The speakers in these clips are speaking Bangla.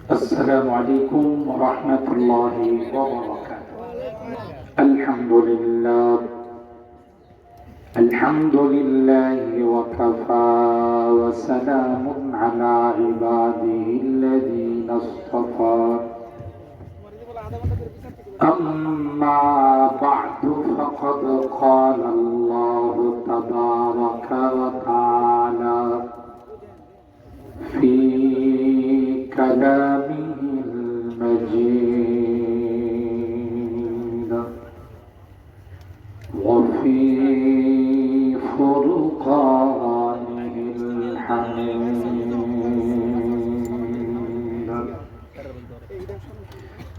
السلام عليكم ورحمة الله وبركاته. الحمد لله وكفى وسلام على عباده الذين اصطفى. أما بعد فقد قال الله تبارك وتعالى في كلامه المجيد وفي فرقانه الحميد.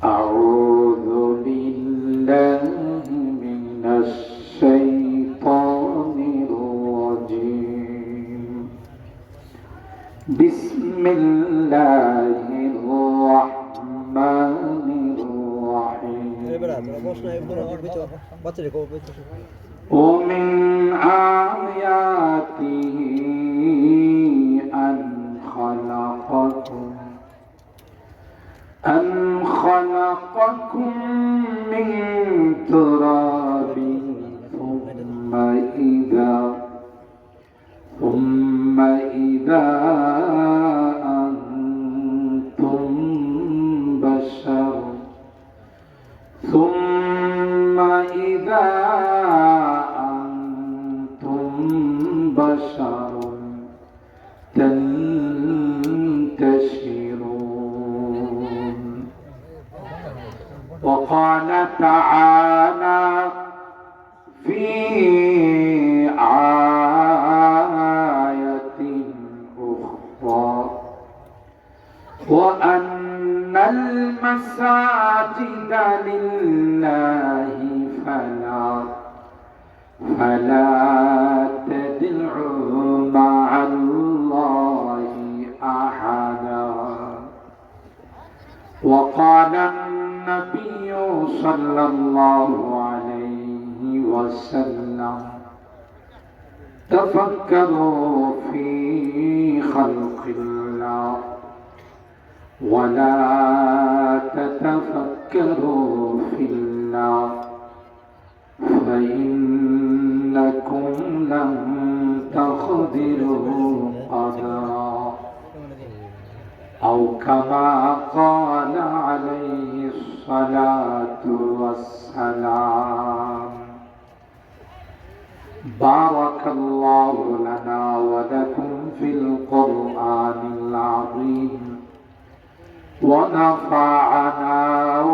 أعوذ بالله من الشيطان الرجيم. بسم الله الرحمن الرحيم. ومن آياته أن خلقكم من تراب ثم إذا أنتم بشر تنتشرون. وقال تعالى في آية أخرى وأن المساجد لله فلا تدعوا مع الله أحدا. وقال النبي صلى الله عليه وسلم تفكروا في خلق الله ولا تتفكروا في الله فإنكم لن تقدروا قدرا أو كما قال عليه الصلاة والسلام. بارك الله لنا ولكم في القرآن العظيم ونفعنا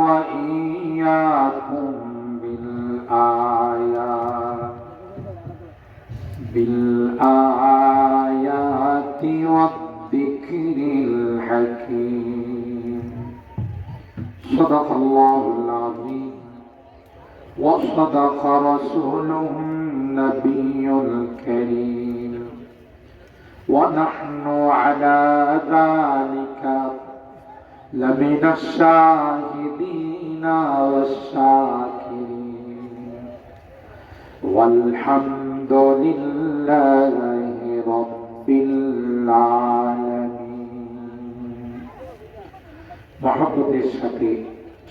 وإياكم بالآيات والذكر الحكيم. صدق الله العظيم وصدق رسوله النبي الكريم ونحن على ذلك لمن الشاهدين والشاكرين والحمد لله رب العالمين. محبتের সাথে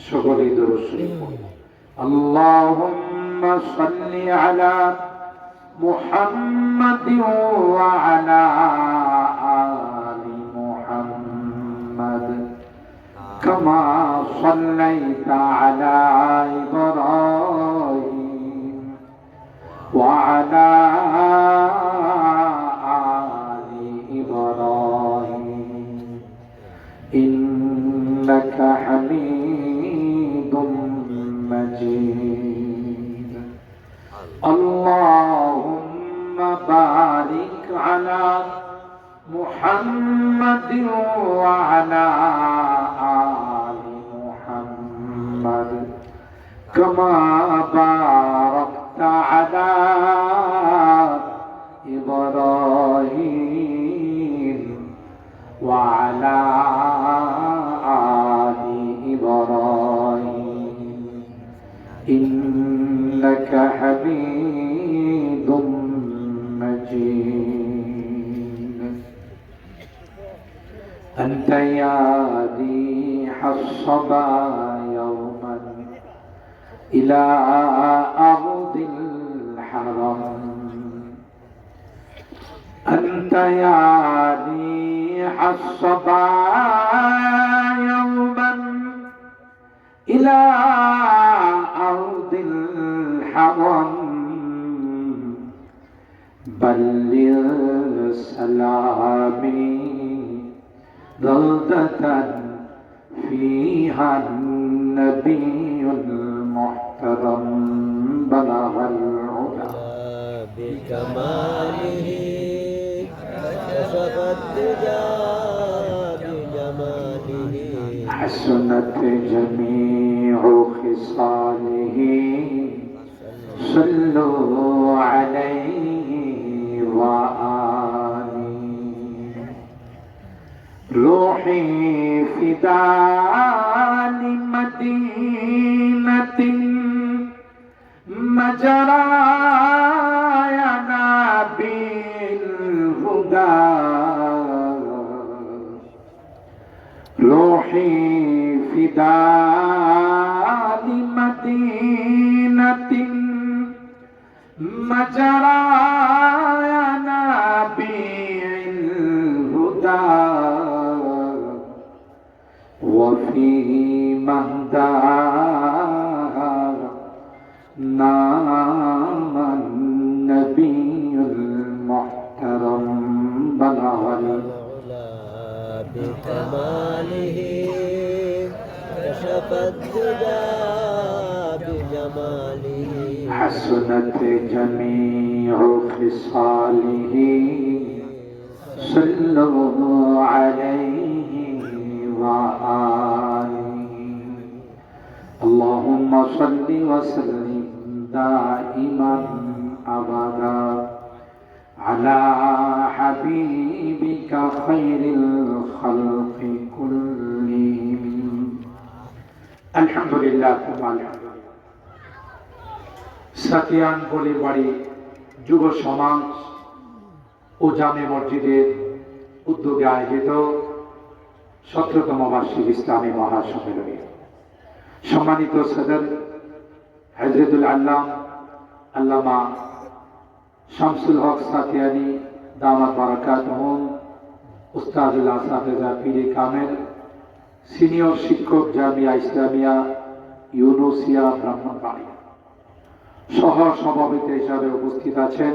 সকলে দরুদ শরীফ পড়ুন। اللهم صل على محمد وعلى آل محمد كما صليت على إبراهيم وعلى آل إبراهيم إنك حميد مجيد. اللهم بارك على محمد وعلى آل محمد كما باركت على إبراهيم وعلى آل إبراهيم إنك حميد مجيد. أنت يا دين الصبا يوما إلى أرض الحرم أنت يا ريح الصبا يوما إلى أرض الحرم بلغ سلامي بلدة فيها النبي المحترم بلغ العلا بكماله كشف الدجى بجماله حسنت جميع خصاله صلوا عليه وآله روحي فداء لمدينة مجرايا نبي الهدى روحي فداء لمدينة مجرايا نبي الهدى وفي مهداه نام النبي المحترم بلغ العلا بكماله كشف الدجى بجماله حسنت جميع خصاله صلوا عليه وآله اللهم صل وسلم دائما أبدا على حبيبك خير الخلق كلهم الحمد لله ثم الحمد সাতিয়ান বলিবাড়ি যুব সমাজ ও জামে মসজিদের উদ্যোগে আয়োজিত 17তম বার্ষিক ইসলামী মহাসম্মেলনে সম্মানিত সদর হযরতুল আল্লামা শামসুল হক সাতিয়ানি দামাত বারাকাতুহুম উস্তাদুল আসাতিজা পীরে কামেল সিনিয়র শিক্ষক জামিয়া ইসলামিয়া ইউনুসিয়া ব্রাহ্মণবাড়িয়া সহ সভাপতি হিসাবে উপস্থিত আছেন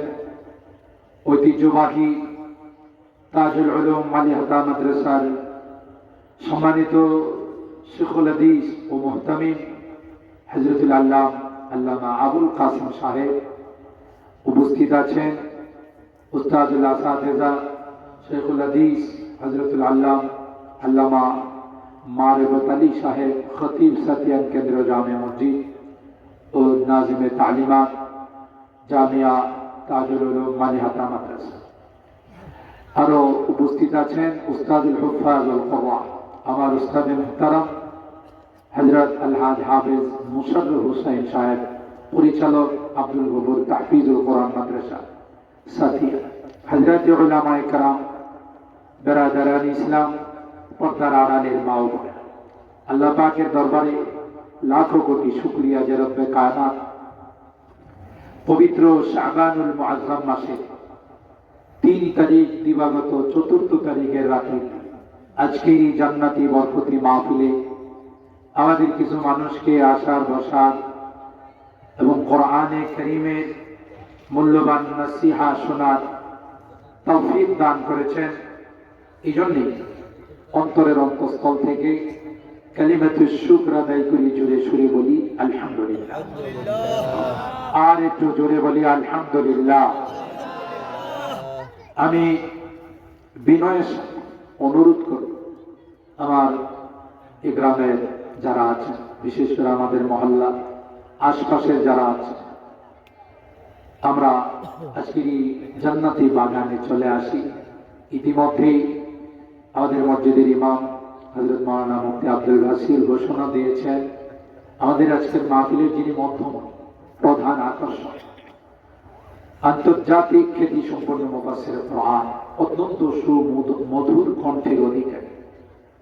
ঐতিহ্যবাহী তাজুল উলুম মালিহাতা মাদ্রাসার সম্মানিত শেখুল হাদিস ও মুহতামিম হযরতুল আল্লামা আবুল কাসিম সাহেব উপস্থিত আছেন উস্তাদুল আসাতিজা শেখুল হাদিস হযরতুল আল্লামা মারিফত আলী সাহেব খতিব সাতিয়ান কেন্দ্র জামে মসজিদ ও নাজিমে তালিমাত জামিয়া তাজুল উলুম মালিহাতা মাদ্রাসা আরো উপস্থিত আছেন উস্তাদুল হুফাজ ওয়াল কুরআ আমার উস্তাদে মুহতারাম হযরত আলহাজ হাফেজ মুশাররফ হোসেন সাহেব পরিচালক আব্দুল গফুর তাহফিজুল কোরআন মাদ্রাসা সাথিয়া হযরত উলামায়ে কেরাম বেরাদারান ইসলাম পর্দার আড়ালের মা ও বোনেরা আল্লাহ পাকের দরবারে লাখো কোটি শুকরিয়া যে রব্বে কায়নাত পবিত্র শাবানুল মুআজ্জাম মাসে 3 তারিখ দিবাগত 4 তারিখের রাতে আজকে এই জান্নাতি বরকতি মাহফিলে আমাদের কিছু মানুষকে আসার বসার এবং কোরআনে কারীমের মূল্যবান নসিহা শোনার তৌফিক দান করেছেন এই জন্যে অন্তরের অন্তঃস্থল থেকে কালিমাতুশ শুকর আদায় করি জোরে সুরে বলি আলহামদুলিল্লাহ আর একটু জোরে বলি আলহামদুলিল্লাহ আমি বিনয়ের অনুরোধ করব আমার এই গ্রামের যারা আছেন বিশেষ করে আমাদের মহল্লা আশপাশের যারা আছে আমরা আজকের এই জান্নাতি বাগানে চলে আসি ইতিমধ্যেই আমাদের মসজিদের ইমাম হযরত মাওলানা মুফতি আব্দুল বাসির ঘোষণা দিয়েছেন আমাদের আজকের মাহফিলের যিনি মধ্যমণি প্রধান আকর্ষণ আন্তর্জাতিক খ্যাতি সম্পন্ন মুফাসসির কোরআন অত্যন্ত সুমধুর কণ্ঠের অধিকারী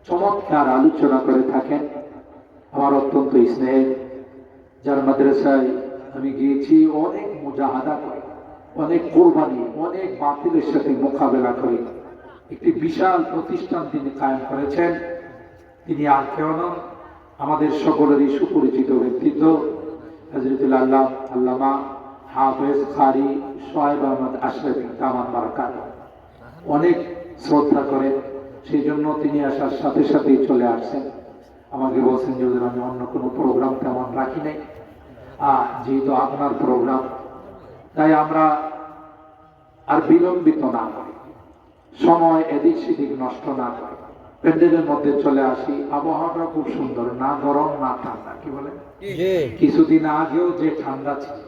চমৎকার আলোচনা করে থাকেন আমার অত্যন্ত স্নেহের, যার মাদ্রাসায় আমি গিয়েছি অনেক মুজাহাদা করে, অনেক কোরবানি, অনেক বাতিলের সাথে মোকাবেলা করে একটি বিশাল প্রতিষ্ঠান তিনি কায়েম করেছেন। তিনি আর কেউ নন, আমাদের সকলেরই সুপরিচিত ব্যক্তিত্ব হযরতুল আল্লামা হাফেজ কারি শোয়েব আহমদ আশরাফি দামাত বারাকাত। অনেক শ্রদ্ধা করেন, সেই জন্য তিনি আসার সাথে সাথেই চলে আসছেন। আমাকে বলছেন যে ওদের আমি অন্য কোনো প্রোগ্রাম তেমন রাখি নাই, যেহেতু আপনার প্রোগ্রাম, তাই আমরা আর বিলম্বিত না করি, সময় এদিক সেদিক নষ্ট না করে প্যান্ডেলের মধ্যে চলে আসি। আবহাওয়াটা খুব সুন্দর, না গরম না ঠান্ডা, কি বলে? কিছুদিন আগেও যে ঠান্ডা ছিল,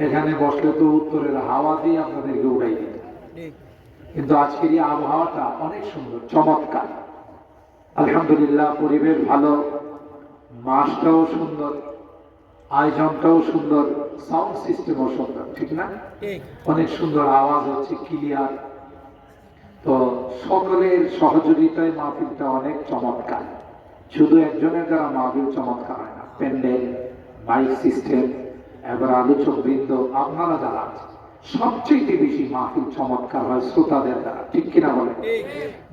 এখানে বসলে তো উত্তরের হাওয়া দিয়ে আপনাদেরকে উড়াই দিত, কিন্তু আজকের এই আবহাওয়াটা অনেক সুন্দর, চমৎকার। আলহামদুলিল্লাহ, পরিবেশ ভালো, মাছটাও সুন্দর, আয়োজনটাও সুন্দর, সাউন্ড সিস্টেমও সুন্দর, ঠিক না? অনেক সুন্দর আওয়াজ হচ্ছে, ক্লিয়ার। তো সকলের সহযোগিতায় মাহফিলটা অনেক চমৎকার। শুধু একজনের দ্বারা মাহফিল চমৎকার হয় না, প্যান্ডেল, মাইক সিস্টেম, এবার আলোচক বৃন্দ, আপনারা যারা আছে, সবচেয়ে বেশি মাহফিল চমৎকার হয় শ্রোতাদের দ্বারা, ঠিক কিনা বলে?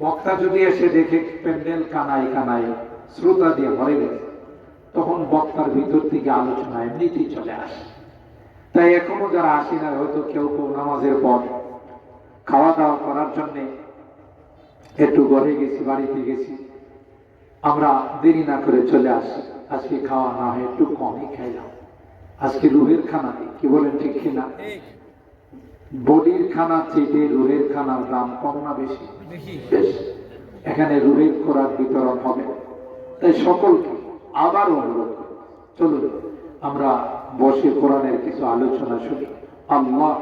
বক্তা যদি এসে দেখে প্যান্ডেল কানায় কানায় শ্রোতা দিয়ে ভরে গেছে, তখন বক্তার ভিতর থেকে আলোচনা এমনিতেই চলে আসে। তাই এখনো যারা আসি না, হয়তো কেউ কেউ নামাজের পর খাওয়া দাওয়া করার জন্যে একটু ঘরে গেছি, বাড়িতে গেছি, আমরা দেরি না করে চলে আসি। আজকে খাওয়া না হয় একটু কমই খাইলাম, আজকে রুহের খানা দিই, কি বলেন, ঠিক কিনা? বডির খানা চেয়ে রুহের খানার দাম কম না বেশি? বেশ। এখানে রুহের খোরাক বিতরণ হবে, তাই সকলকে আবার অনুরোধ করি, চলুন আমরা বসে কোরআনের কিছু আলোচনা শুনি। আল্লাহ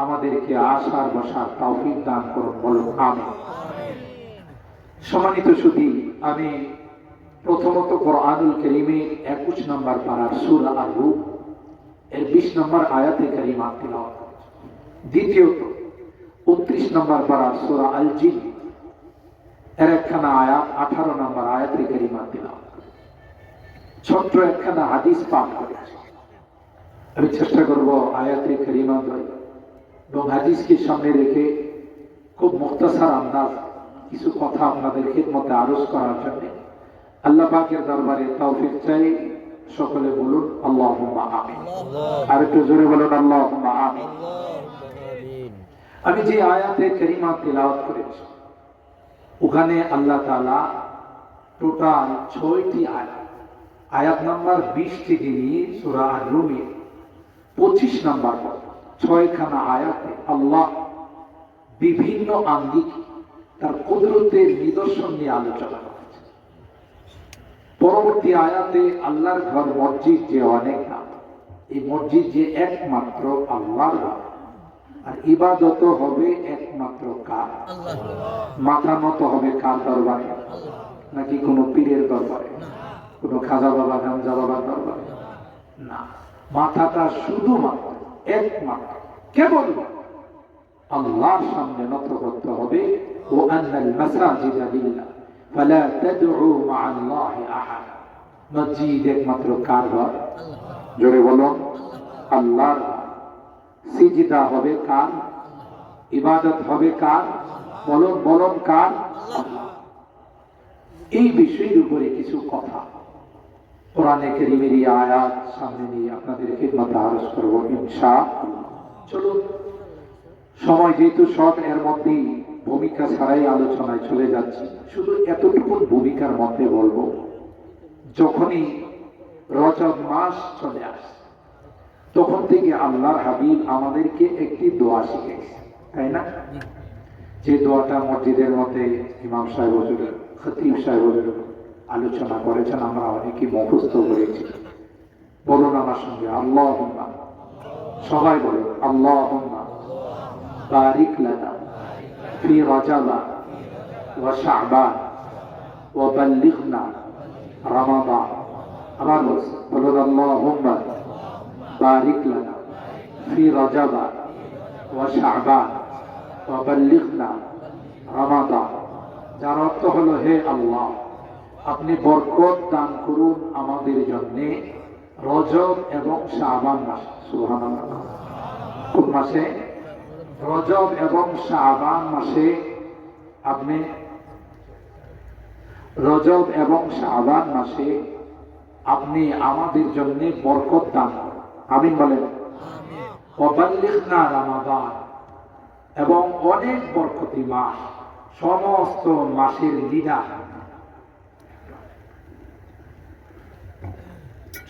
আমাদেরকে আসার বসার তৌফিক দান করুন, বলুন আমিন। সম্মানিত সুধী, আমি প্রথমত কোরআনুল কারীমের 21 নম্বর পারার সূরা আর-রূম এর 20 নম্বর আয়াতে কারিমা তিলাওয়াত করেছি। দ্বিতীয়ত 29 নম্বর পারার সূরা আল-জিন এর একখানা আয়াত, 18 নম্বর আয়াতে কারিমা তিলাওয়াত করেছি। ছোট্ট একখানা হাদিস পাঠ করেছি। আমি চেষ্টা করব আয়াতে কারিমা এবং হাদিসকে সামনে রেখে খুব মুখতাসার আন্দাজ কিছু কথা আপনাদের খিদমতে আরজ করার জন্য আল্লাহ পাকের দরবারে তৌফিক চাই। সকলে বলুন আল্লাহুম্মা আমিন। আর একটু জোরে বলুন আল্লাহুম্মা আমিন। আমি যে আয়াতে কারিমা তিলাওয়াত করেছি, ওখানে আল্লাহ তাআলা টোটাল 6টি আয়াত, আয়াত নাম্বার 20 থেকে নিয়ে সূরা আর-রূমের 25 নম্বর পর্যন্ত 6খানা আয়াতে আল্লাহ বিভিন্ন আঙ্গিক তার কুদরতের নিদর্শন নিয়ে আলোচনা করেছে। পরবর্তী আয়াতে আল্লাহর ঘর মসজিদ যে অনেক নাম, এই মসজিদ যে একমাত্র আল্লাহর ঘর, আর ইবাদত হবে একমাত্র কার? মাথা নত হবে কার দরবারে? নাকি কোনো পীরের দরবারে, কোনো খাজা বাবা গামজা বাবার দরবারে? না, মাথাটা শুধুমাত্র একমাত্র কেবল আল্লাহর সামনে নত করতে হবে। ও আন্নাল মাসাজিদা লিল্লাহ ফালা তাদউ মা'আল্লাহি আহাদা। মসজিদ একমাত্র কার ঘর? জোরে বলুন আল্লাহর ঘর। সিজদা হবে কার? ইবাদত হবে কার? বলুন বলুন কার? আল্লাহ। এই বিষয়ের উপরে কিছু কথা কোরআনে কারীমের এই আয়াত সামনে নিয়ে আপনাদের খিদমতে আরজ করব ইনশাআল্লাহ। চলুন, সময় যেহেতু শর্ট, এর মধ্যেই ভূমিকা ছাড়াই আলোচনায় চলে যাচ্ছি। শুধু এতটুকু ভূমিকার মধ্যে বলবো, যখনই রজব মাস চলে আসে তখন থেকে আল্লাহর হাবিব আমাদেরকে একটি দোয়া শিখেছে, তাই না? যে দোয়াটা মসজিদের মধ্যে ইমাম সাহেব হুজুর, খতিব সাহেব হুজুর আলোচনা করেছেন, আমরা অনেকে মুখস্থ করেছি। বলুন আমার সঙ্গে আল্লাহুম্মা, সবাই বলুন আল্লাহুম্মা বারিক লানা ফি রাজাবা ওয়া শাবান ওয়া বাল্লিগনা রমাদান। আবার বলুন আল্লাহুম্মা বারিক লানা ফি রাজাবা ওয়া শাবান ওয়া বাল্লিগনা রমাদান। যার অর্থ হলো, হে আল্লাহ, আপনি বরকত দান করুন আমাদের জন্য রজব এবং শাবান মাসে। সুবহানাল্লাহ। কোন মাসে? রজব এবং শাবান মাসে আপনি রজব এবং শাবান মাসে আপনি আমাদের জন্য বরকত দান করুন। আমিন বলেন। ওয়াবাল্লিগনা রমাদান, এবং অনেক বরকতি মাস, সমস্ত মাসের লিডার,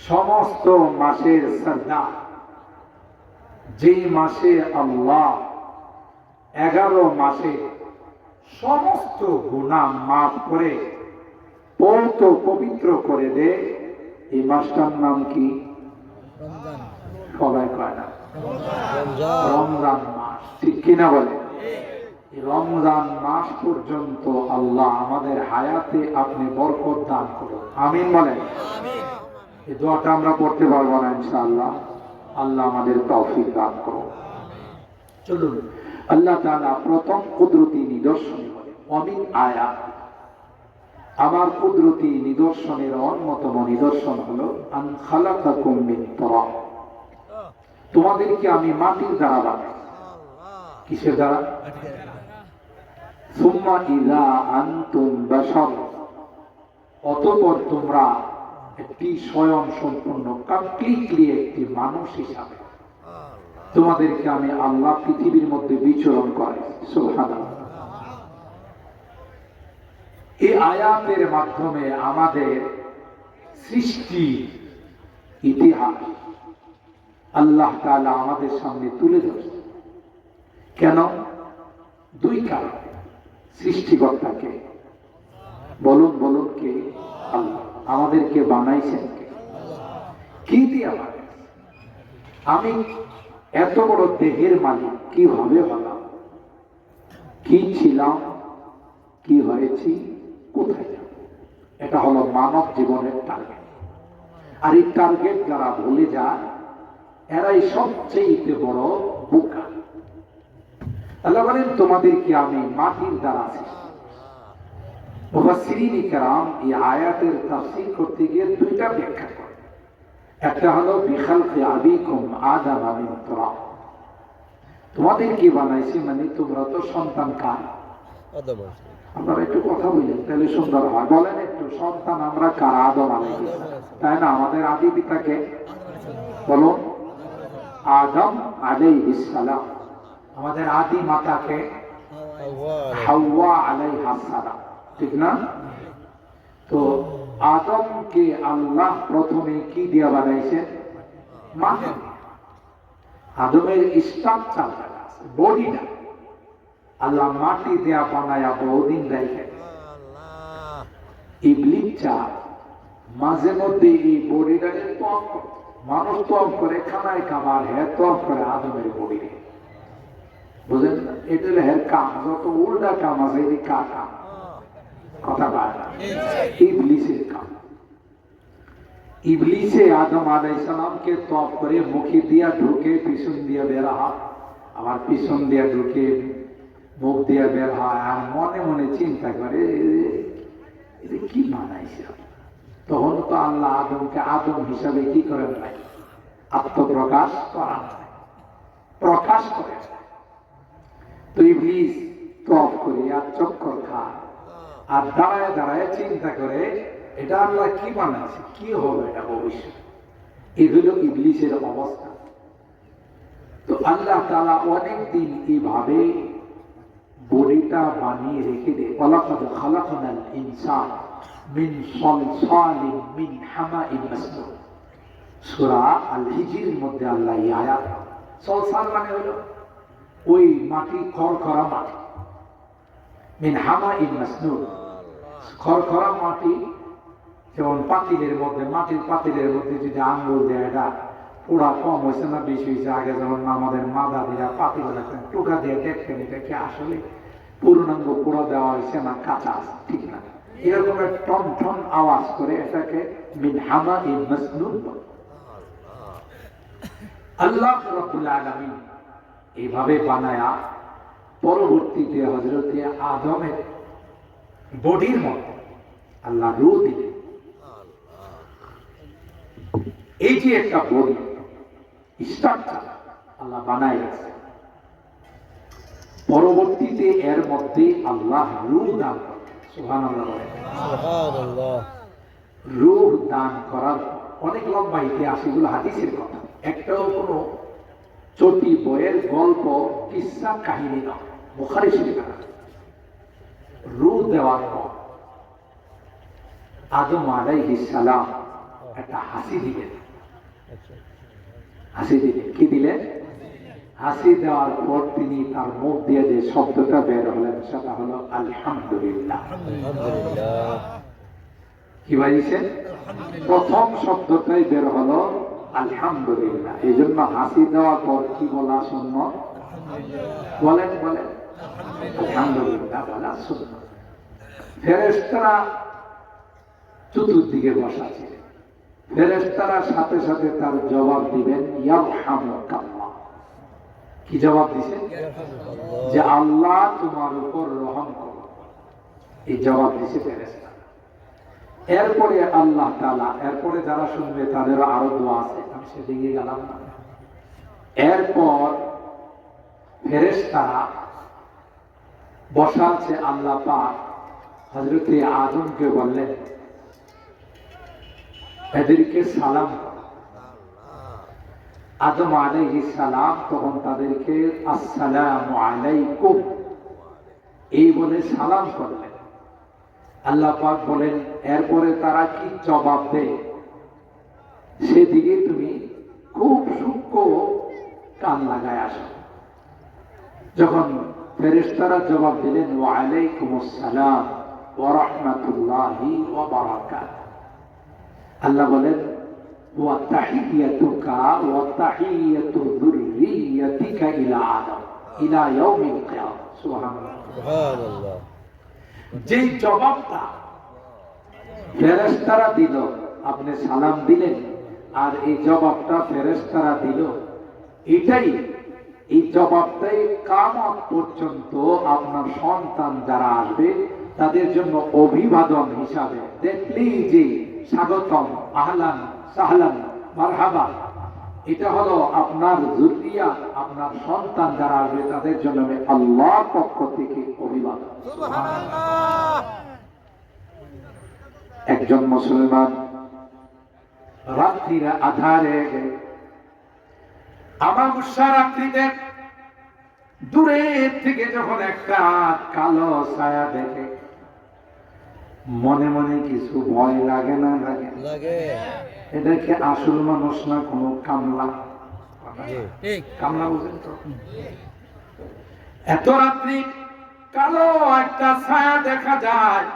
সমস্ত মাসের সর্দার, যে মাসে আল্লাহ 11 মাসে সমস্ত গুনাহ মাফ করে পবিত্র করে দে, এই মাসটার নাম কি? রমজান। সবাই কয় না? রমজান। রমজান মাস। ঠিক কিনা বলে? এই রমজান মাস পর্যন্ত আল্লাহ আমাদের হায়াতে আপনি বরকত দান করুন। আমিন বলেন। এই দোয়াটা আমরা পড়তে পারবো না ইনশাআল্লাহ। আল্লাহ আমাদের তৌফিক দান করুন। চলুন, আল্লাহ তাআলা প্রথম কুদরতি নিদর্শন বলে, অমিন আয়াত, আমার কুদরতি নিদর্শনের অন্যতম নিদর্শন হলো আন খালাকাকুম মিন তুরাব, তোমাদেরকে আমি মাটির দ্বারা বানাই। কিসের দ্বারা? সুম্মা ইযা আনতুম বাশার, অতঃপর তোমরা একটি স্বয়ং সম্পূর্ণ কমপ্লিটলি একটি মানুষ হিসাবে তোমাদেরকে আমি আল্লাহ পৃথিবীর মধ্যে বিচরণ করাই। সুবহানাল্লাহ। এই আয়াতের মাধ্যমে আমাদের সৃষ্টি ইতিহাস আল্লাহ তাআলা আমাদের সামনে তুলে ধরছে। কেন? দুই কারণ। সৃষ্টিকর্তাকে বলুন কে? আল্লাহ। আমাদেরকে বানাইছেন কে? কি দিয়ে বানাইছেন? আমি এত বড় দেহের মালিক কিভাবে হলাম? কি ছিলাম? কি হয়েছি? কোথায় যাব? এটা হলো মানব জীবনের টার্গেট। আর এই টার্গেট যারা ভুলে যায় এরাই সবচেয়ে বড় বোকা। আল্লাহ বলেন তোমাদেরকে আমি মাটির দ্বারা সৃষ্টি। মুফাসসিরিন ইকরাম এই আয়াতের তাফসীর করতে গিয়ে দুইটা ব্যাখ্যা করেন। একটা হলো বিখালকি আবিকুম আদম মিন তুরাব, তোমাদেরকে বানাইছি মানে তোমরা তো সন্তান কার? আদম। আপনারা একটু কথা বললেন তাহলে সুন্দর হয়। বলেন একটু, সন্তান আমরা কার? আদম আলাইহিস সালাম, তাই না? আমাদের আদি পিতাকে বলুন, আদম আলাইহিস সালাম। আমাদের আদি মাতাকে হাওয়া আলাইহাস সালাম, ঠিক না? তো আদমকে আল্লাহ প্রথমে কি দিয়ে বানাইছেন? মাটি। আদমের স্ট্রাকচার আছে, বডিটা আল্লাহ মাটি দেয়া বানায়া বহুদিন রেখে। ইবলিসটা মাঝে মধ্যে এই বডিটাকে ত্যাগ করে, মানুষ ত্যাগ করে খানায় খাবার, হ্যাঁ ত্যাগ করে আদমের বডিকে। বুঝলেন? এটা হলো হের কাম। যত উল্টা কাম আছে এই কার কাম? কথা বাড়া ইবলিসের কাম। ইবলিসে আদম আলাইহিস সালামকে ত্যাগ করে মুখে দিয়া ঢুকে, পিছন দিয়া বের হয়, আবার পিছন দিয়া ঢুকে মুখ দিয়া বের হয়, আর মনে মনে চিন্তা করে এটা কি বানাইছে। তখন তো আল্লাহ আদমকে আদম হিসাবে কি করেন নাই? আত্মপ্রকাশ করান নাই, প্রকাশ করে। তো ইবলিস ত্যাগ করে আর চক্কর খায়, আর দাঁড়ায় দাঁড়ায় চিন্তা করে এটা আল্লাহ কি বানাইছে, কি হবে এটা ভবিষ্যৎ। এগুলো ইবলিসের অবস্থা। তো আল্লাহ তাআলা অনেকদিন এইভাবে বডিটা বানিয়ে রেখে দেয়। ওয়ালাকাদ খালাকনাল ইনসান মিন সালসালিন মিন হামাইন মাসনুন, সূরা আল হিজরের মধ্যে আল্লাহ এই আয়াত। সালসাল মানে হলো ওই মাটি, খড়খড়া মাটি। মিন হামাইন মাসনুন, খড়খড়া মাটি। যেমন পাতিলের মধ্যে, মাটির পাতিলের মধ্যে যদি আঙ্গুল দেয়, এটা পোড়া কম হয়েছে না বেশি হয়েছে? আগে যেমন আমাদের মাদা দিয়ে পাতিল রাখতেন, টোকা দিয়ে দেখতেন এটা কি আসলে পূর্ণাঙ্গ পোড়া দেওয়া হয়েছে না কাঁচা আছে, ঠিক না? এরকম একটা টন টন আওয়াজ করে এটাকে মিন হামাইন মাসনুন বলে। আল্লাহ রাব্বুল আলামিন এইভাবে বানায়া পরবর্তীতে হযরতে আদমের বডির মধ্যে আল্লাহ রূহ দিলেন। এই যে একটা বডি স্ট্রাকচার আল্লাহ বানায় আছে, পরবর্তীতে এর মধ্যে আল্লাহ রূহ দান করেন। সুবহানাল্লাহ বলেন। সুবহানাল্লাহ। রূহ দান করার অনেক লম্বা ইতিহাস, এগুলো হাদিসের কথা, একটাও কোনো চটি বইয়ের গল্প কিসসা কাহিনী নয়, বুখারী শরীফে আছে। রূহ দেওয়ার পর আদম আলাইহিস সালাম একটা হাসি দিলেন। আচ্ছা। হাসি দিলেন, কি দিলেন? হাসি দেওয়ার পর তিনি তার মুখ দিয়ে যে শব্দটা বের হলেন সেটা হলো আলহামদুলিল্লাহ। আলহামদুলিল্লাহ। কি বলেছেন? প্রথম শব্দটাই বের হলো আলহামদুলিল্লাহ। এই জন্য হাসি দেওয়ার পর কি বলা সুন্নত? বলেন বলেন, আলহামদুলিল্লাহ বলা সুন্নত। ফেরেশতারা চতুর্দিকে বসা ছিলেন, ফেরেশতারা সাথে সাথে তার জবাব দিবেন ইয়ারহামুকাল্লাহ। কি জবাব দিছেন? যে আল্লাহ তোমার উপর রহম করো, এই জবাব দিছে ফেরেশতা। এরপরে আল্লাহ তাআলা, এরপরে যারা শুনবে তাদেরও আরো দোয়া আছে, আমি সেদিকে গেলাম না। এরপর ফেরেশতারা বসা আছে, আল্লাহ পাক হযরতে আদমকে বললেন এদেরকে সালাম করো। আদম আলাইহিস সালাম তখন তাদেরকে আসসালামু আলাইকুম এই বলে সালাম করলেন। আল্লাহ পাক বলেন এরপরে তারা কি জবাব দেয় সেদিকে তুমি খুব সূক্ষ্ম কান লাগায় আসো। যখন ফেরেশতারা জবাব দিলেন ওয়া আলাইকুমুস সালাম ওয়া রাহমাতুল্লাহি ওয়া বারাকাতুহু, আল্লাহ বলেন ওয়া তাহিয়াতুকা ওয়া তাহিয়াতু যুররিয়াতিকা ইলা আদম ইলা ইয়াউমিল কিয়ামah। সুবহানাল্লাহ। সুবহানাল্লাহ। যে জবাবটা ফেরেশতারা দিল, আপনি সালাম দিলেন আর এই জবাবটা ফেরেশতারা দিল, এটাই, এই জবাবটাই কিয়ামত পর্যন্ত আপনার সন্তান যারা আসবে তাদের জন্য অভিবাদন হিসাবে, দেখলেই যে স্বাগতম, আহলান সাহলান মারহাবা, এটা হলো আপনার যুররিয়া, আপনার সন্তান যারা আসবে তাদের জন্য আল্লাহর পক্ষ থেকে অভিবাদন। একজন মুসলমান রাত্রির আধারে আমাবস্যা রাত্রিতে দূরের থেকে যখন একটা কালো ছায়া দেখে মনে মনে কিছু ভয় লাগে না? লাগে লাগে। এটা কি আসল মানুষ না কোনো কামলা? ঠিক। কামলা বুঝেন তো? এত রাত্রি কালো একটা ছায়া দেখা যায়,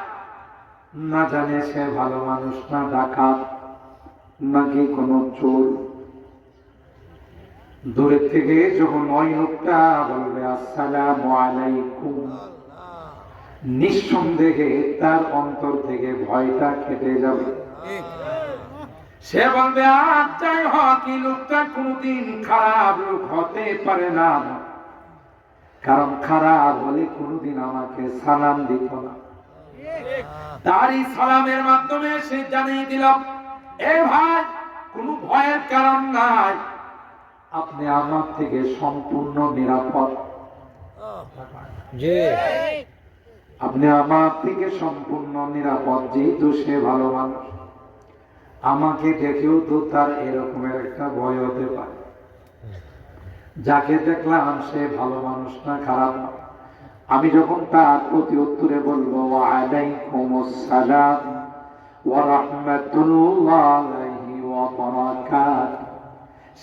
না জানে সে ভালো মানুষ না ডাকাত নাকি কোনো চোর। দূরের থেকে যখন ওই লোকটা বলবে আসসালামু আলাইকুম, নিঃসন্দেহে তার অন্তর থেকে ভয়টা কেটে যাবে। সে বলবে আজ যাই হোক এই লোকটা কোনদিন খারাপ লোক হতে পারে না, কারণ খারাপ হলে কোনদিন আমাকে সালাম দিত না। তারই সালামের মাধ্যমে সে জানিয়ে দিল এ ভাই কোনো ভয়ের কারণ নাই, আপনি আমার থেকে সম্পূর্ণ নিরাপদ। জি। আপনি আমার থেকে সম্পূর্ণ নিরাপদ, যেহেতু সে ভালো মানুষ। আমাকে দেখেও তো তার এরকমের একটা ভয় হতে পারে, যাকে দেখলাম সে ভালো মানুষ না খারাপ না। আমি যখন তার প্রতি উত্তরে বলবো ওয়া আলাইকুমুস সালাম ওয়া রাহমাতুল্লাহি ওয়া বারাকাতুহু,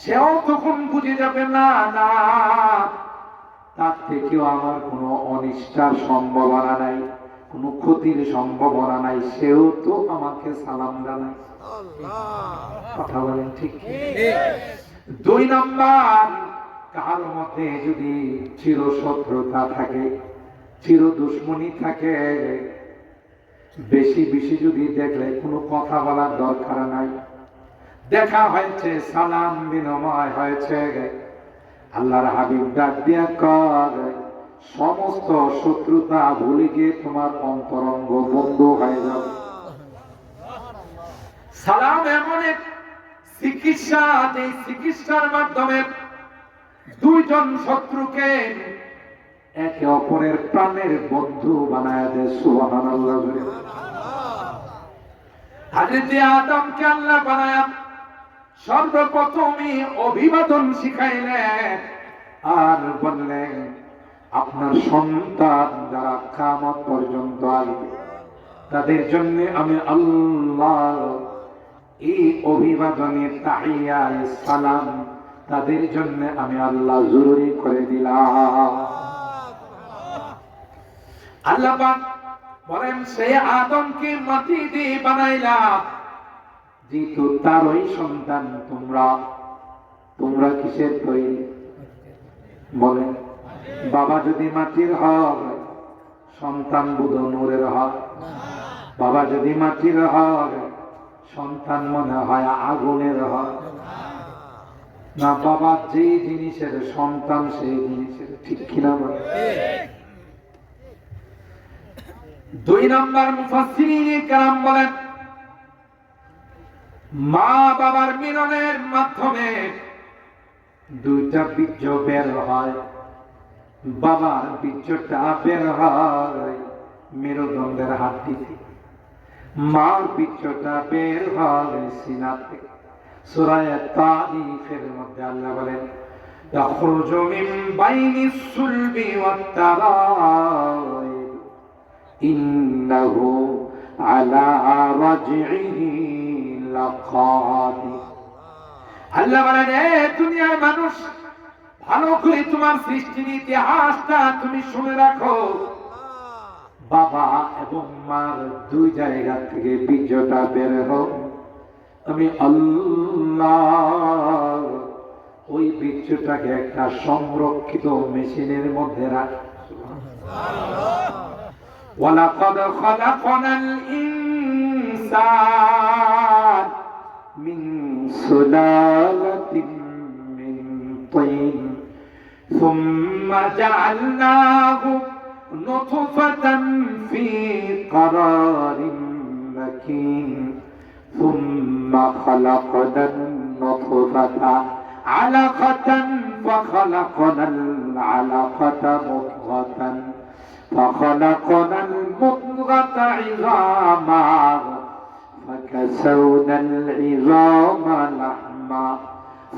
সেও তখন বুঝে যাবে না না তার থেকেও আমার কোনো অনিষ্টার সম্ভাবনা নাই, কোনো ক্ষতির সম্ভাবনা নাই, সেও তো আমাকে সালাম জানায়। কথা বলেন ঠিক? দুই নাম্বার, কার মধ্যে যদি চির শত্রুতা থাকে, চির দুশ্মনী থাকে, বেশি বেশি যদি দেখলে কোনো কথা বলার দরকার নাই, দেখা হয়েছে সালাম বিনিময় হয়েছে, আল্লাহর হাবিব ডাক দিয়া কর সমস্ত শত্রুতা ভুলে গিয়ে তোমার অন্তরঙ্গ বন্ধু হয়ে যাবে। সালাম এমন এক চিকিৎসা, যে চিকিৎসার মাধ্যমে দুইজন শত্রুকে একে অপরের প্রাণের বন্ধু বানায় দেয়। সুবহানাল্লাহ। হযরত আদমকে আল্লাহ বানায়া সর্বপ্রথমই অভিবাদন শিখাইলেন আর বললেন, আপনার সন্তান যারা কিয়ামত পর্যন্ত আসবে তাদের জন্য আমি আল্লাহ এই অভিবাদনের তাহিয়া সালাম তাদের জন্য আমি আল্লাহ জরুরি করে দিলাম। আল্লাহ পাক বলেন, সেই আদমকে মাটি দিয়ে বানাইলাম, যেহেতু তারই সন্তান তোমরা কিসের তৈরি বলেন? বাবা যদি মাটির হয় সন্তান বুধ নূরের হয়, বাবা যদি মাটির হয় সন্তান মনে হয় আগুনের হয় না। বাবা যে জিনিসের সন্তান সেই জিনিসের, ঠিক কিনা বলে? দুই নম্বর মুফাসসিরিনে কেরাম বলেন, মা বাবার মিলনের মাধ্যমে দুইটা বীর্য বের হয়। বাবার বীর্যটা বের হয় মেরুদণ্ডের হাড্ডি থেকে, মার বীর্যটা বের হয় সিনা থেকে। সূরা তারিফের মধ্যে আল্লাহ বলেন, ইয়াখরুজু মিন বাইনিস সুলবি ওয়াত তারাইব ইন্নাহু আলা রাজইহি লাকাদির। আল্লাহ বলেন, এ দুনিয়ার মানুষ, ভালো করে তোমার সৃষ্টির ইতিহাসটা তুমি শুনে রাখো। বাবা এবং মার দুই জায়গা থেকে বীর্যটা বের হোক, আমি আল্লাহ ওই বীর্যটাকে একটা সংরক্ষিত মেশিনের মধ্যে রাখি। ওয়ালাকাদ খালাকনাল ইনসান মিন সুলালাতিন মিন তিন সুম্মা জাআলনাহু নুতফাতান ফি ক্বারারিন মাকিন সুম্মা খালাকনান নুতফাতা আলাকাতান ফাখালাকনাল আলাকাতা মুদগাতান ফাখালাকনাল মুদগাতা ইযামা ফাকাসাওনাল ইযামা লাহমা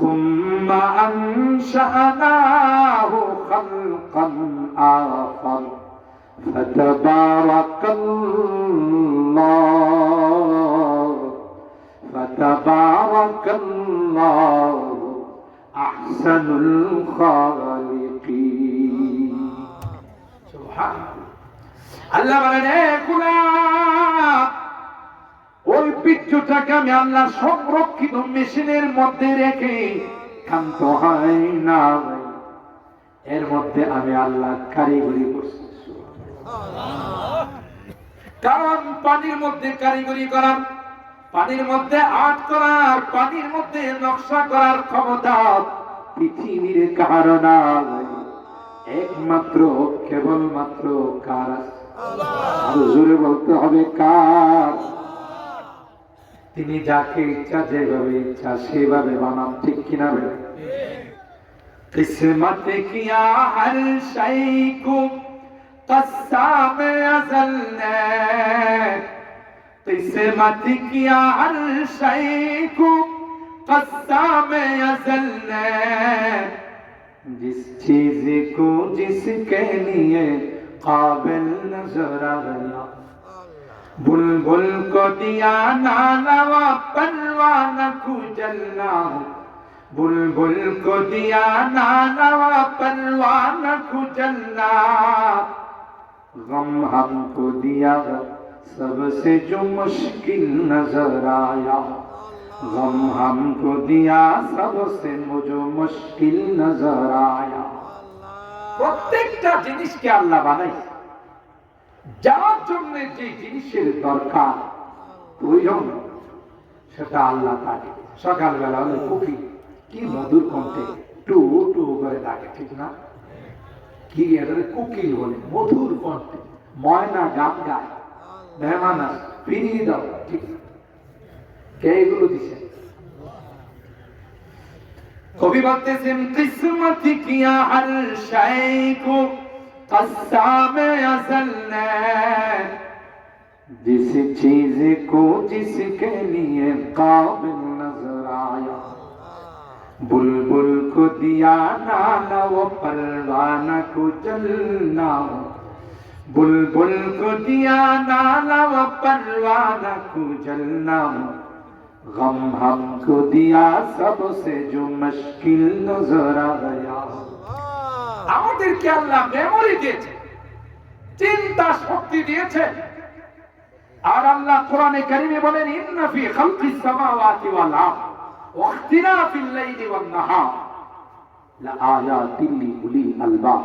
ثم أنشأناه خلقا آخر فتبارك الله أحسن الخالقين. سبحان الله. বলেন, এ গোলাম, ওই বীর্যটাকে আমি আল্লাহ সংরক্ষিত মেশিনের মধ্যে রেখে ক্ষান্ত হয় না, এর মধ্যে আমি আল্লাহ কারিগরি করছি। কারণ পানির মধ্যে কারিগরি করার, পানির মধ্যে আর্ট করার, পানির মধ্যে নকশা করার ক্ষমতা পৃথিবীর কারো নাই, একমাত্র কেবলমাত্র কার আছে? আরো জোরে বলতে হবে কার? তিনি যাকে ইচ্ছা যেভাবে ইচ্ছা সেভাবে বানান, ঠিক কিনা বলে? কিসমত কিয়া হর শাই কো কসাম আজল নে, কিসমত কিয়া হর শাই কো কসাম আজল নে, जिस चीज को जिसके लिए काबिल नजर आया, बुलबुल को दिया नाला व परवाना को जलना, बुलबुल को दिया नाला व परवाना को जलना, गम हमको दिया सबसे जो मुश्किल नजर आया, गम हमको दिया सबसे मुझे मुश्किल नजर आया। প্রত্যেকটা জিনিসকে আল্লাহ বানাইছে যার জন্য যে জিনিসের দরকার প্রয়োজন সেটা আল্লাহ তাকে। সকালবেলা হলে কুকি কি মধুর কণ্ঠে টু টু করে ডাকে, ঠিক না? কি এটা কুকিল বলে, মধুর কণ্ঠে ময়না গান গায়, মেহমান ফিরিয়ে দাও, ঠিক? কে এগুলো দিছে? কবি বলতেছেন কিসমত কিয়া হর শাই কো কসামে अज़ल ने जिस चीज को जिसके लिए काबिल नजर आया बुलबुल को दिया नाना वो परवाना को जलना बुलबुल को दिया नाना वो परवाना को जलना गम हमको दिया सबसे जो मुश्किल नजर आया আমাদেরকে আল্লাহ মেমোরি দিয়েছে, চিন্তা শক্তি দিয়েছে। আর আল্লাহ কোরআনে কারিমে বলেন ইন্না ফি খালকিস সামাওয়াতি ওয়াল আরদ ওয়া ইখতিলাফিল লাইলি ওয়ান নাহার লা আয়াতিন লিউলিল আলবাব।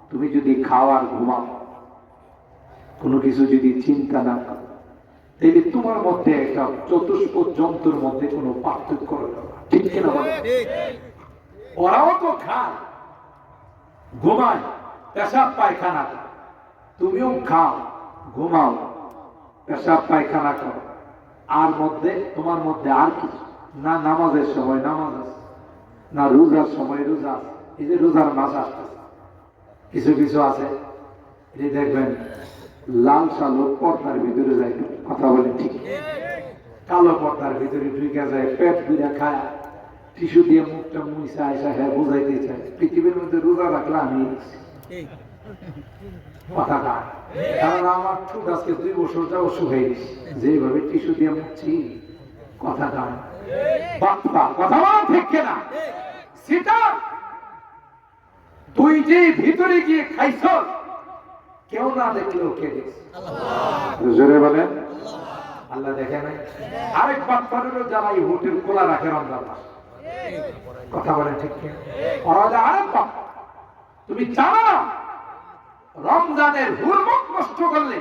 তুমি যদি খাওয়ার ঘুমাও, কোনো কিছু যদি চিন্তা না করো, তাহলে তোমার মধ্যে একটা চতুষ্প যন্ত্রের মধ্যে কোনো পার্থক্য রইল না। ঠিক কিনা বলেন? ওরাও তো খায়, ঘুমায়, পেশাব পায়খানা, তুমিও খাও, ঘুমাও, পেশাব পায়খানা করো, আর মধ্যে তোমার মধ্যে আর কিছু না, নামাজের সময় নামাজ আছে, না রোজার সময় রোজা আছে। এই যে রোজার মাস আসতেছে, কিছু কিছু আছে এই দেখবেন লাল সালো পর্দার ভিতরে যায়, কথা বলেন ঠিক, কালো পর্দার ভিতরে ঢুকে যায়, পেট বুঝা খায়, টিস্যু দিয়ে মুখটা মুইসা আইসা হ্যাঁ বুঝাইতে চায় পৃথিবীর মধ্যে রোজা রাখলে আমি কথাটা, কারণ আমার ঠোঁট আজকে 2 বছর যাও শুকাই গেছে, যেভাবে টিস্যু দিয়ে মুখছি, কথাটা কথা বলা ঠিক না সেটা। তুই যে ভিতরে গিয়ে খাইছ, কেউ না দেখলেও কে দেখছে? জোরে বলেন আল্লাহ দেখে নাই? আরেক বাচ্চাদেরও যারা এই হোটেল খোলা রাখে রমজান মাস, কথা বলেন ঠিক না? ওরা আরেক বাপ, তুমি জানো না রমজানের হুরমত নষ্ট করলে,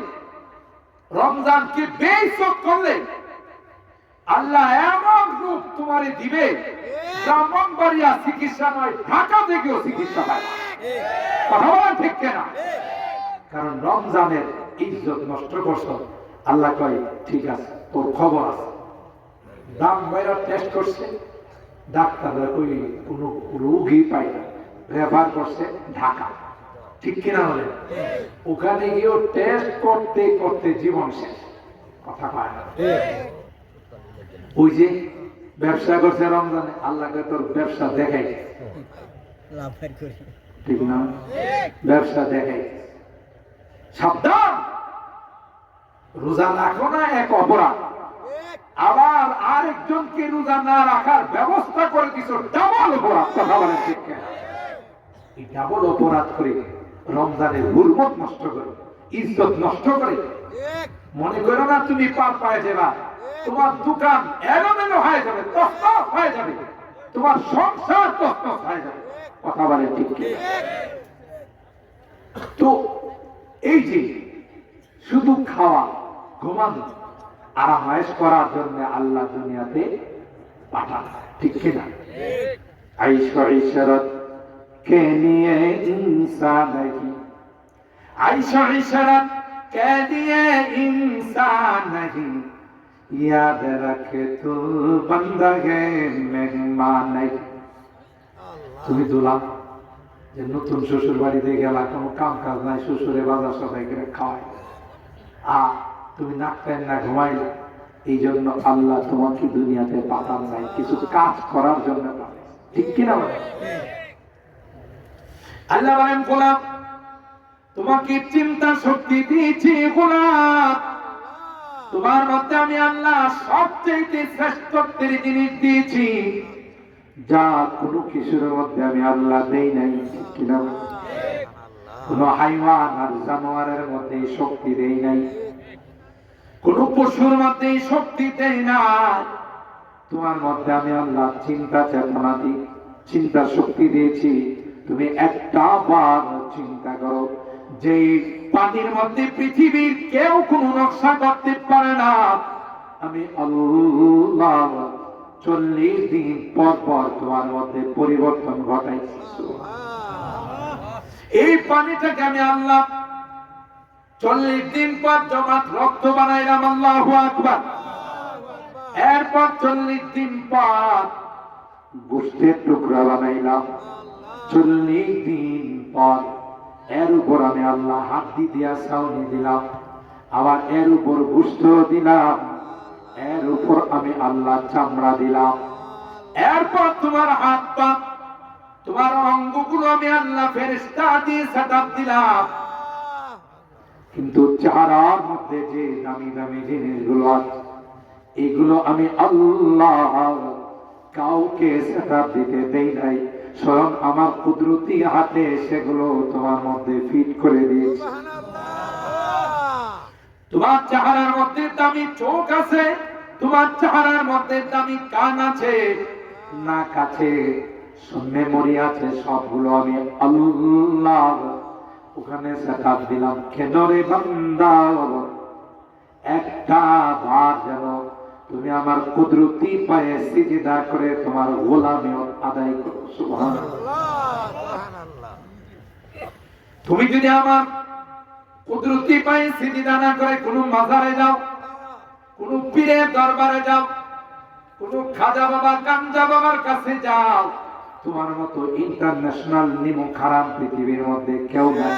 রমজানকে বেইজ্জত করলে আল্লাহ এমন রূপ তোমারে দিবে, ব্রাহ্মণবাড়িয়া চিকিৎসা নয়, ঢাকা থেকেও চিকিৎসা পায়। কথা বলেন ঠিক না? কারণ রমজানের ইজ্জত নষ্ট করছ। আল্লাহ কয় ঠিক আছে, তোর খবর আছে। দাম বাইরা টেস্ট করছে, ডাক্তাররা কই কোনো রোগী পাই না, রেফার করছে ঢাকা। ঠিক কিনা বলে? ওখানে গিয়েও টেস্ট করতে করতে জীবন শেষ, কথা পায় না। ওই যে ব্যবসা করছে রমজানে, আল্লাহকে তোর ব্যবসা দেখাই, ঠিক না? ব্যবসা দেখাই, সাবধান, রোজা রাখো না এক অপরাধ, আবার আরেকজনকে রোজা না রাখার ব্যবস্থা করে দিছো, ডাবল অপরাধ। কথা বলেন ঠিক না? এই ডাবল অপরাধ করে রমজানের হুরমত নষ্ট করে, ইজ্জত নষ্ট করে। মনে করো না তুমি পার পায়ে যাবা, তোমার দোকান এলোমেলো হয়ে যাবে, তছনছ হয়ে যাবে, তোমার সংসার তছনছ হয়ে যাবে। কথা বলেন ঠিক না? তো এই যে শুধু খাওয়া, ঘুমানো, আরামায়েশ করার জন্য আল্লাহ দুনিয়াতে পাঠান, ঠিক কিনা? আইশা ইশরাত কে নিয়ে ইনসান नहीं, আইশা ইশরাত কে নিয়ে ইনসান नहीं, याद रखे तू बंदा है मेहमान नहीं। তুমি দুলাম যে নতুন শ্বশুর বাড়িতে গেলা, কোনো কাম কাজ নাই, শ্বশুরে বাজার সবাই করে খাওয়াই, তুমি নাকতেন না, ঘুমাইলে। এই জন্য আল্লাহ তোমাকে দুনিয়াতে পাঠান নাই, কিছু কাজ করার জন্য পাঠান, ঠিক কিনা বলে? আল্লাহ বলেন গোলাম, তোমাকে চিন্তা শক্তি দিয়েছি গোলাম, তোমার মধ্যে আমি আল্লাহ সবচেয়ে শ্রেষ্ঠত্বের জিনিস দিয়েছি, যা কোনো কিছুর মধ্যে আমি আল্লাহ দেই নাই, ঠিক কিনা? কোন হাইওয়ান আর জানোয়ারের মধ্যে শক্তি দেই নাই, কোন পশুর মধ্যে শক্তি দেই না। তোমার মধ্যে আমি আল্লাহ চিন্তা চেতনা দিই, চিন্তা শক্তি দিয়েছি। তুমি একটা বার চিন্তা করো, যে পানির মধ্যে পৃথিবীর কেউ কোন নকশা করতে পারে না, আমি আল্লাহ 40 দিন পর পর তোমার মধ্যে পরিবর্তন ঘটাইছি। এই পানিটাকে আমি আল্লাহ 40 দিন পর জমাট রক্ত বানাইলাম। আল্লাহু আকবার। এরপর 40 দিন পর গোশতের টুকরা বানাইলাম। 40 দিন পর এর উপর আমি আল্লাহ হাড্ডি দিয়া ছাউনি দিলাম, আবার এর উপর গোশত দিলাম, এর উপর আমি আল্লাহ চামড়া দিলাম। এরপর তোমার হাত পা, তোমার অঙ্গগুলো আমি আল্লাহ ফেরেশতা দিয়ে সেটআপ দিলাম। কিন্তু চেহারার মধ্যে যে দামি দামি জিনিসগুলো আছে, এগুলো আমি আল্লাহ কাউকে সেটআপ দিতে দেই নাই, স্বয়ং আমার কুদরতি হাতে সেগুলো তোমার মধ্যে ফিট করে দিয়েছি। তোমার চেহারার মধ্যে দামি চোখ আছে, তোমার চেহারার মধ্যে দামি কান আছে, নাক আছে, মেমোরি আছে, সবগুলো আমি আল্লাহ ওখানে সেটআপ দিলাম। কেন রে বান্দা, একটা বার যেন তুমি আমার কুদরতি পায়ে সিজদা করে তোমার গোলামি আদায় করো। সুবহানাল্লাহ। তুমি যদি আমার কুদরতি পায়ে সিজদা না করে কোনো মাজারে যাও, কোনো পীরের দরবারে যাও, কোনো খাজা বাবা গাঞ্জা বাবার কাছে যাও, তোমার মতো ইন্টারন্যাশনাল নিমক হারাম পৃথিবীর মধ্যে কেউ নাই।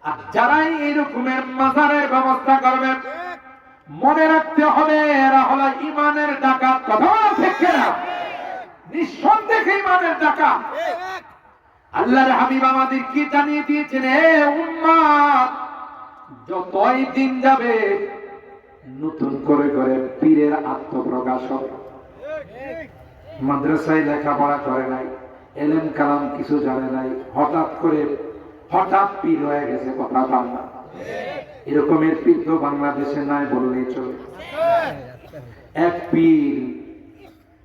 আর যারাই এইরকমের মাজারের ব্যবস্থা করবে, মনে রাখতে হবে এরা হলো ইমানের ডাকাত। কথা ঠিক না? নিঃসন্দেহে ইমানের ডাকাত। আল্লাহর হাবিব আমাদের কি জানিয়ে দিয়েছেন, হে উম্মত, যতই দিন যাবে নতুন করে করে পীরের আত্মপ্রকাশ হবে। মাদ্রাসায় লেখাপড়া করে নাই, এলেম কালাম কিছু জানে নাই, হঠাৎ পীর হয়ে গেছে, কথা পান না। এরকমের পীর তো বাংলাদেশে নাই বললেই চলে। এক পীর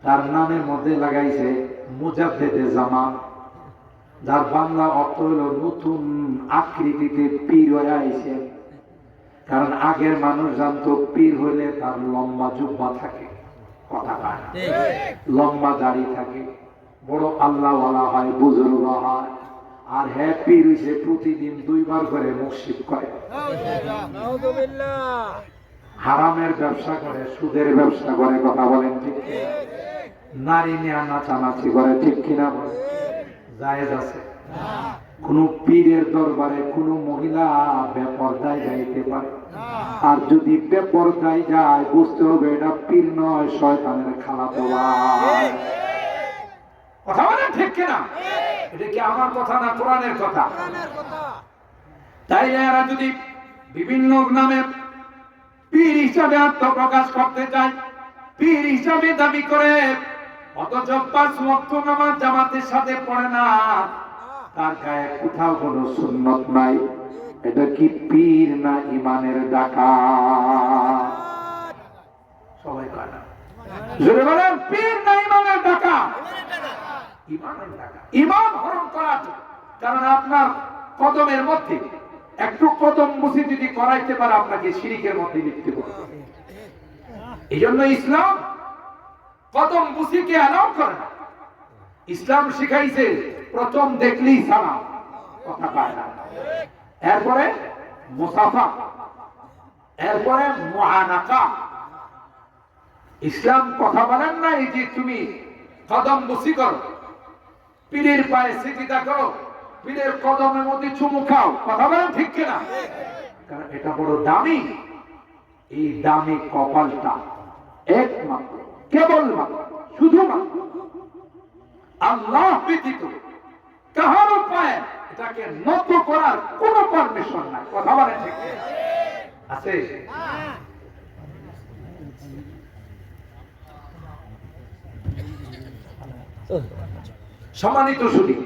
তার নামের মধ্যে লাগাইছে মুজাদ্দেদে জামান, যার বাংলা অর্থ হলো নতুন আকৃতিতে পীর হয়ে আইছে। কারণ আগের মানুষ জানতো পীর হইলে তার লম্বা জুব্বা থাকে, কথা পায়, লম্বা দাড়ি থাকে, বড় আল্লাহওয়ালা হয়, বুজুর্গ হয়। আর হ্যাঁ, পীর হইছে প্রতিদিন 2 বার করে মুশরিক করে, হারামের ব্যবসা করে, সুদের ব্যবসা করে, কথা বলেন ঠিক কিনা? নারী নিয়ে নাচানাচি করে, ঠিক কিনা বলে? জায়েজ আছে? কোন পীরের দরবারে কোন মহিলা বেপরদায় যাইতে পারে? আর যদি বেপরদায় যায়, বুঝতে হবে এটা পীর নয়, শয়তানের খালাতো ভাই। কথা বলেন ঠিক কিনা? এটা কি আমার কথা না কোরআনের কথা? তাই এরা যদি বিভিন্ন নামে পীর হিসাবে আত্মপ্রকাশ করতে চায়, পীর হিসাবে দাবি করে, অথচ 5 ওয়াক্ত নামাজ জামাতের সাথে পড়ে না, তার গায়ে কোথাও কোনো সুন্নত নাই, এটা কি পীর না ইমানের ডাকাত? সবাই কয় না, জোরে বলেন, পীর না ইমানের ডাকাত? ইমানের ডাকাত, ইমান হরণ করা। কারণ আপনার কদমের মধ্যে একটু কদম মুসি যদি করাইতে পারে, আপনাকে শিরিকের মধ্যে লিখতে পারে। এই জন্য ইসলাম কদম মুসিকে অ্যালাউ করে না। ইসলাম শিখাইছে প্রথম দেখলেই সালাম, কথা পায় না, এরপরে মুসাফা, এরপরে মুআনাকা। ইসলাম কথা বলেন না এই যে তুমি কদম মুসি করো, পীরের পায়ে সিজদা করো, পীরের কদমের মধ্যে চুমু খাও, কথা বলেন ঠিক কিনা? কারণ এটা বড় দামি। এই দামি কপালটা একমাত্র, কেবলমাত্র, শুধুমাত্র আল্লাহ ব্যতীত কাহার পায়ে এটাকে নত করার কোন পারমিশন নাই, কথা বলেন ঠিক আছে? সম্মানিত সুধী,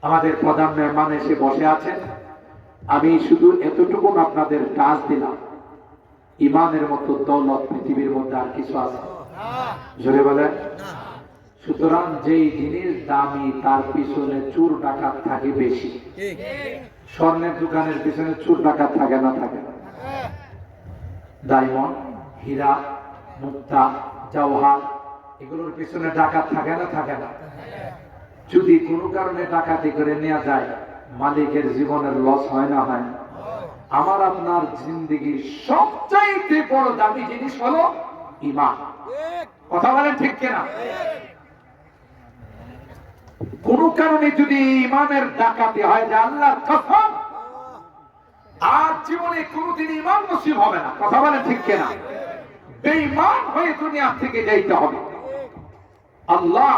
আমাদের প্রধান মেহমান এসে বসে আছেন। আমি শুধু এতটুকু আপনাদের কাজ দিলাম, ইমানের মতো দৌলত পৃথিবীর মধ্যে আর কিছু আছে? জোরে বলেন। সুতরাং যেই জিনিস দামি তার পিছনে চোর ডাকাত থাকে বেশি। স্বর্ণের দোকানের পিছনে চোর ডাকাত থাকে না? থাকে না? ডায়মন্ড, হীরা, মুক্তা, জওহার, এগুলোর পিছনে ডাকাত থাকে না? থাকে না? যদি কোনো কারণে ডাকাতি করে নেওয়া যায়, মালিকের জীবনের লস হয় না? হয় না? আমার আপনার জিন্দগির সবচাইতে বড় দামি জিনিস হলো ঈমান। কথা বলেন ঠিক কিনা? কোন কারণে যদি ঈমানের ডাকাতি হয় যে আল্লাহর কসম আর জীবনে কোনদিন ঈমান নসিব হবে না, কথা বলেন ঠিক কিনা? বেঈমান হয়ে দুনিয়া থেকে যাইতে হবে। আল্লাহ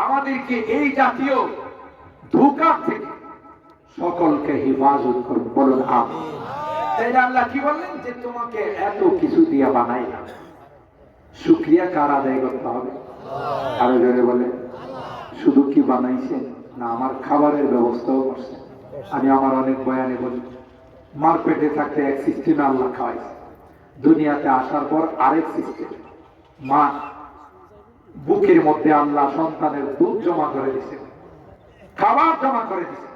আমাদেরকে এই জাতীয় ধোঁকা থেকে সকলকে হেফাজত করুন, বলুন আমিন। তাই আল্লাহ কি বললেন যে তোমাকে এত কিছু দিয়ে বানাই না, শুকরিয়া কার আদায় করতে হবে? আরো জোরে বলে, শুধু কি বানাইছেন না আমার খাবারের ব্যবস্থাও করছেন। আমি আমার অনেক বয়ানে বলি, মার পেটে থাকতে এক সিস্টেমে আল্লাহ খাওয়াইছে, দুনিয়াতে আসার পর আরেক সিস্টেম। মা বুকের মধ্যে আল্লাহ সন্তানের দুধ জমা করে দিয়েছেন, খাবার জমা করে দিয়েছেন,